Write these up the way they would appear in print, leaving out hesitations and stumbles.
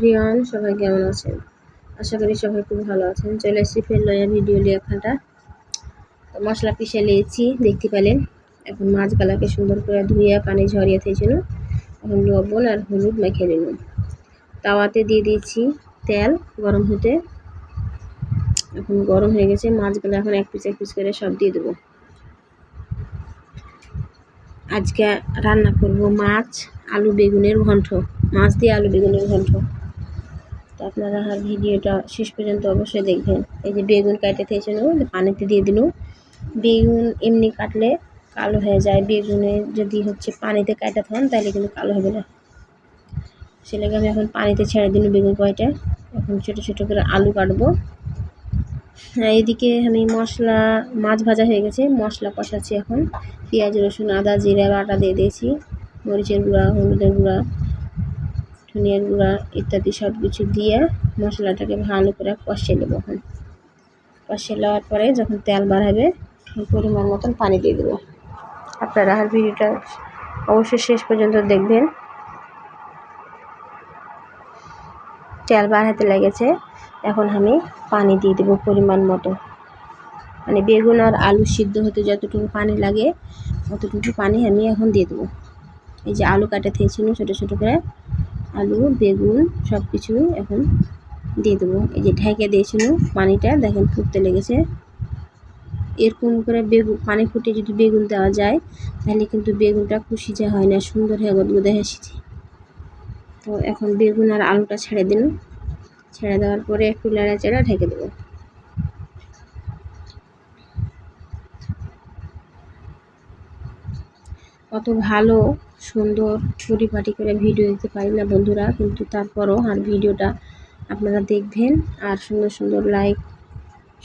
রিয়ান সবাই কেমন আছেন? আশা করি সবাই খুব ভালো আছেন। চলে এসেছি ফের লয়া ভিডিও লিয়ে একখানটা। মশলা পিষে নিয়েছি দেখতে পেলেন। এখন মাছগুলাকে সুন্দর করে ধুয়ে পানি ঝরিয়ে থেছিল। এখন লবণ আর হলুদ মেখে নিলাম। তাওয়াতে দিয়ে দিয়েছি তেল গরম হতে। এখন গরম হয়ে গেছে, মাছগুলো এখন এক পিস করে সব দিয়ে দেবো। আজকে রান্না করব মাছ আলু বেগুনের ঘন্ট, মাছ দিয়ে আলু বেগুনের ঘন্ট। তো আপনারা আর ভিডিওটা শেষ পর্যন্ত অবশ্যই দেখবেন। এই যে বেগুন কাটে থেয়েছিল পানিতে দিয়ে দিল। বেগুন এমনি কাটলে কালো হয়ে যায়, বেগুনে যদি পানিতে কাটা থান তাহলে কিন্তু কালো হবে না। সেটাকে আমি এখন পানিতে ছেড়ে দিল বেগুন কয়টা। এখন ছোটো ছোটো করে আলু কাটবো। এইদিকে আমি মাছ ভাজা হয়ে গেছে, মশলা কষাচ্ছি। এখন পেঁয়াজ রসুন আদা জিরা বাটা দিয়ে দিয়েছি, মরিচের গুঁড়া হলুদের গুঁড়া ধনিয়ার গুঁড়া ইত্যাদি সব কিছু দিয়ে মশলাটাকে ভালো করে কষিয়ে নেব। এখন কষিয়ে নেওয়ার পরে যখন তেল বাড়াবে পরিমাণ মতন পানি দিয়ে দেবো। আপনারা আর ভিডিওটা অবশ্যই শেষ পর্যন্ত দেখবেন। তেল বাড়াতে লেগেছে, এখন আমি পানি দিয়ে দেবো পরিমাণ মতো। মানে বেগুন আর আলু সিদ্ধ হতে যতটুকু পানি লাগে অতটুকু পানি আমি এখন দিয়ে দেবো। এই যে আলু কাটে থেয়েছিল ছোটো ছোটো করে, আলু বেগুন সব কিছু এখন দিয়ে দেবো। এই যে ঢেকে দিয়েছিল পানিটা, দেখেন ফুটতে লেগেছে। এরকম করে পানি ফুটে যদি বেগুন দেওয়া যায় তাহলে কিন্তু বেগুনটা কুশিজা হয় না, সুন্দর হয়ে গদগদে এসেছে। তো এখন বেগুন আর আলুটা ছেড়ে দিন, ছেড়ে দেওয়ার পরে একটু নেড়াচেড়া ঢেকে দেবো। অত ভালো সুন্দর পরিপাটি করে ভিডিও দিতে পারি না বন্ধুরা, কিন্তু তারপরও আর ভিডিওটা আপনারা দেখবেন আর সুন্দর সুন্দর লাইক,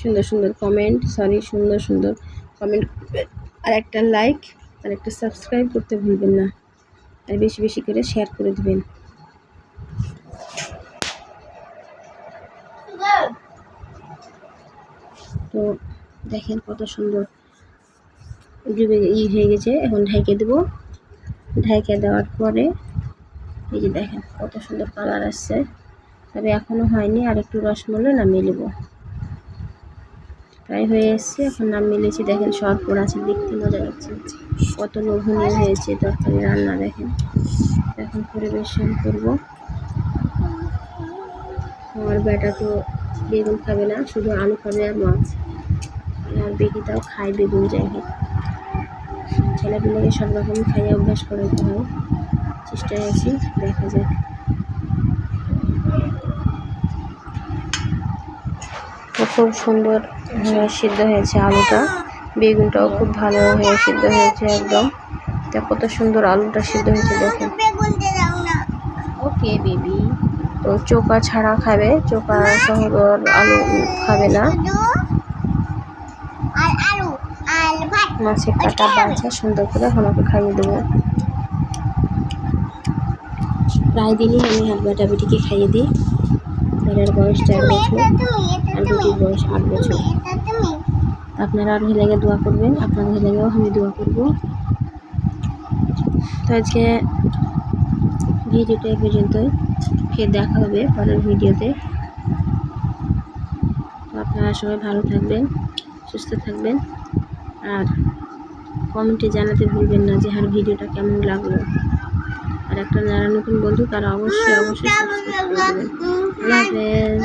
সুন্দর সুন্দর কমেন্ট আর একটা লাইক আর একটা সাবস্ক্রাইব করতে ভুলবেন না, আর বেশি বেশি করে শেয়ার করে দেবেন। তো দেখেন কত সুন্দর হয়ে গেছে। এখন ঢেকে দেবো। ঢেকে দেওয়ার পরে এই যে দেখেন কত সুন্দর কালার আসছে, তবে এখনও হয়নি, আর একটু রস মলে নামিয়ে নেব। প্রায় হয়ে এসছে, এখন নামিয়ে নিয়েছি। দেখেন সরপুর আছে, দেখতে মজা লাগছে, কত লোভনীয় হয়েছে তরকারি রান্না। দেখেন এখন পরিবেশন করব। আমার বেটা তো বেগুন খাবে না, শুধু আলু খাবে আর মাছ, আর বেটিটাও খায় বেগুন। যাই হোক, ছেলেপিলেকে সব রকম খাইয়ে অভ্যাস করাতে হয়, চেষ্টায় আছি, দেখা যাক। খুব সুন্দর সিদ্ধ হয়েছে আলুটা, বেগুনটাও খুব ভালো হয়ে সিদ্ধ হয়েছে একদম। তা কত সুন্দর আলুটা সিদ্ধ হয়েছে দেখেন। ওকে বেবি, তো চোকা ছাড়া খাবে, চোকা সহ আলু খাবে না। মাছের কাটা বাছা সুন্দর করে আমাকে খাইয়ে দেবো। প্রায় দিনই আমি হাত বাটা বেটিকে খাইয়ে দিই। বেটার বয়স 4 বছর আর বেটির বয়স 8 বছর। আপনারা আর লেগে দোয়া করবেন, আপনাদের লেগেও আমি দোয়া করব। তো আজকে ভিডিওটা এই পর্যন্তই, ফের দেখা হবে পরের ভিডিওতে। তো আপনারা সবাই ভালো থাকবেন, সুস্থ থাকবেন, আর কমেন্টে জানাতে ভুলবেন না যে আর ভিডিওটা কেমন লাগলো। আর একটা যারা নতুন বন্ধু তারা অবশ্যই সাবস্ক্রাইব করে দেবেন। আল্লাহ হাফেজ।